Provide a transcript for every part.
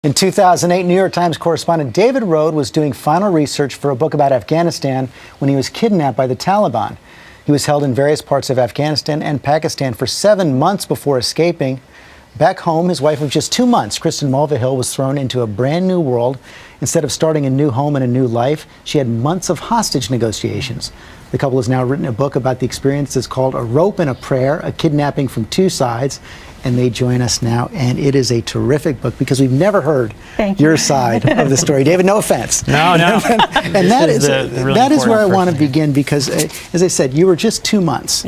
In 2008, New York Times correspondent David Rohde was doing final research for a book about Afghanistan when he was kidnapped by the Taliban. He was held in various parts of Afghanistan and Pakistan for 7 months before escaping. Back home, his wife of just 2 months, Kristen Mulvihill, was thrown into a brand new world. Instead of starting a new home and a new life, she had months of hostage negotiations. The couple has now written a book about the experience that's called A Rope and a Prayer, a kidnapping from two sides. And they join us now, and it is a terrific book because we've never heard your side of the story. David, no offense. No. And that is where I want to begin because, as I said, you were just 2 months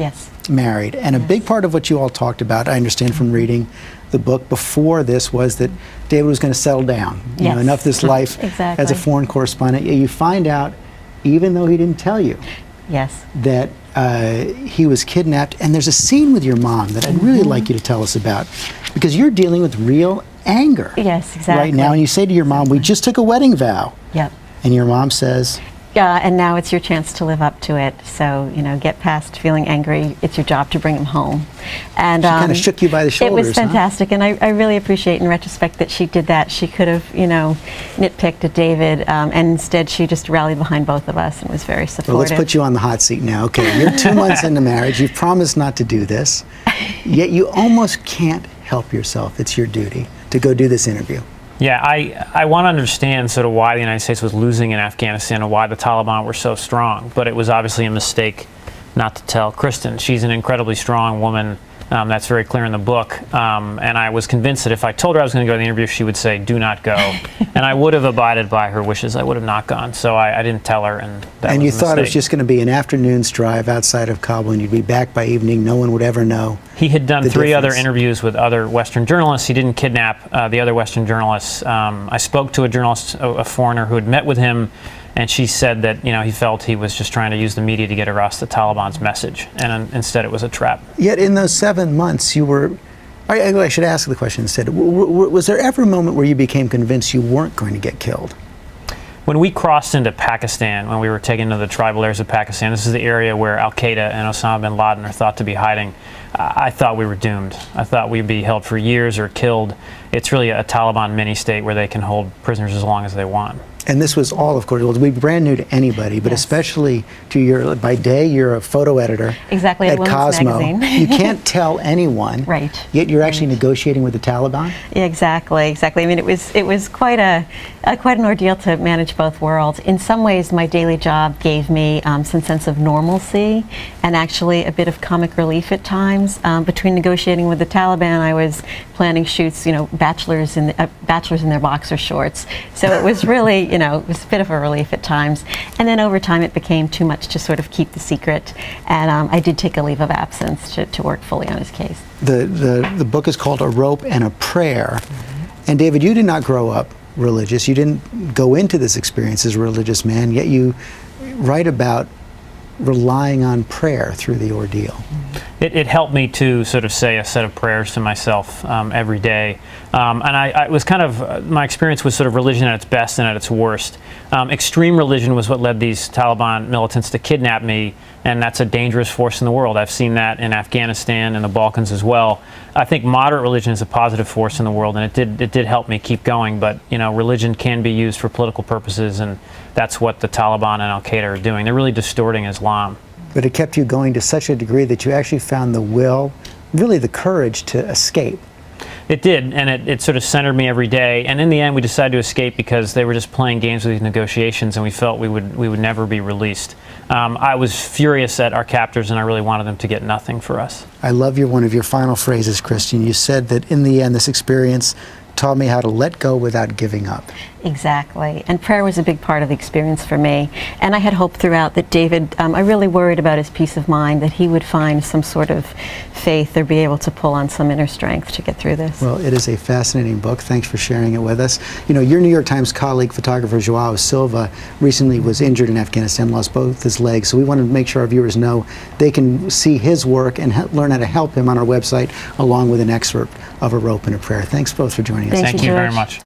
married. And a big part of what you all talked about, I understand from reading the book before this, was that David was going to settle down. You know, enough of this life as a foreign correspondent. You find out, even though he didn't tell you, that he was kidnapped. And there's a scene with your mom that I'd really like you to tell us about, because you're dealing with real anger right now. And you say to your mom, we just took a wedding vow. And your mom says, and now it's your chance to live up to it. So, you know, get past feeling angry. It's your job to bring him home. And she kind of shook you by the shoulders. It was fantastic, and I really appreciate in retrospect that she did that. She could have, you know, nitpicked at David, and instead she just rallied behind both of us and was very supportive. Well, let's put you on the hot seat now. Okay, you're 2 months into marriage. You've promised not to do this, yet you almost can't help yourself. It's your duty to go do this interview. Yeah, I want to understand sort of why the United States was losing in Afghanistan and why the Taliban were so strong, but it was obviously a mistake not to tell Kristen. She's an incredibly strong woman. That's very clear in the book. And I was convinced that if I told her I was going to go to the interview, she would say, do not go. And I would have abided by her wishes. I would have not gone. So I didn't tell her, and that was And a you thought mistake. it was just going to be an afternoon's drive outside of Kabul, and you'd be back by evening. No one would ever know. He had done 3 other interviews with other Western journalists. He didn't kidnap the other Western journalists. I spoke to a journalist, a foreigner, who had met with him, and she said that, you know, he felt he was just trying to use the media to get across the Taliban's message, and instead it was a trap. Yet in those 7 months, you were, I should ask the question instead, was there ever a moment where you became convinced you weren't going to get killed? When we crossed into Pakistan, when we were taken to the tribal areas of Pakistan, this is the area where Al-Qaeda and Osama bin Laden are thought to be hiding, I thought we were doomed. I thought we'd be held for years or killed. It's really a Taliban mini-state where they can hold prisoners as long as they want. And this was all, of course, it would be brand new to anybody, but especially to your, by day, you're a photo editor at Cosmo. Magazine. You can't tell anyone, yet you're actually negotiating with the Taliban? Yeah, exactly. I mean, it was quite an ordeal to manage both worlds. In some ways, my daily job gave me some sense of normalcy and actually a bit of comic relief at times. Between negotiating with the Taliban, I was planning shoots, you know, bachelors in their boxer shorts. So it was really, you know, it was a bit of a relief at times. And then over time, it became too much to sort of keep the secret. And I did take a leave of absence to work fully on his case. The book is called A Rope and a Prayer. And David, you did not grow up religious. You didn't go into this experience as a religious man, yet you write about relying on prayer through the ordeal. It helped me to sort of say a set of prayers to myself every day. And I was kind of, my experience was sort of religion at its best and at its worst. Extreme religion was what led these Taliban militants to kidnap me, and that's a dangerous force in the world. I've seen that in Afghanistan and the Balkans as well. I think moderate religion is a positive force in the world, and it did help me keep going. But, you know, religion can be used for political purposes, and that's what the Taliban and Al-Qaeda are doing. They're really distorting Islam. But it kept you going to such a degree that you actually found the will, really the courage to escape. It did, and it sort of centered me every day. And in the end, we decided to escape because they were just playing games with these negotiations, and we felt we would never be released. I was furious at our captors, and I really wanted them to get nothing for us. I love one of your final phrases, Christian. You said that in the end, this experience taught me how to let go without giving up. Exactly. And prayer was a big part of the experience for me. And I had hope throughout that David, I really worried about his peace of mind, that he would find some sort of faith or be able to pull on some inner strength to get through this. Well, it is a fascinating book. Thanks for sharing it with us. You know, your New York Times colleague, photographer Joao Silva, recently was injured in Afghanistan, lost both his legs. So we wanted to make sure our viewers know they can see his work and learn how to help him on our website, along with an excerpt of A Rope and a Prayer. Thanks both for joining us. Thank you very much.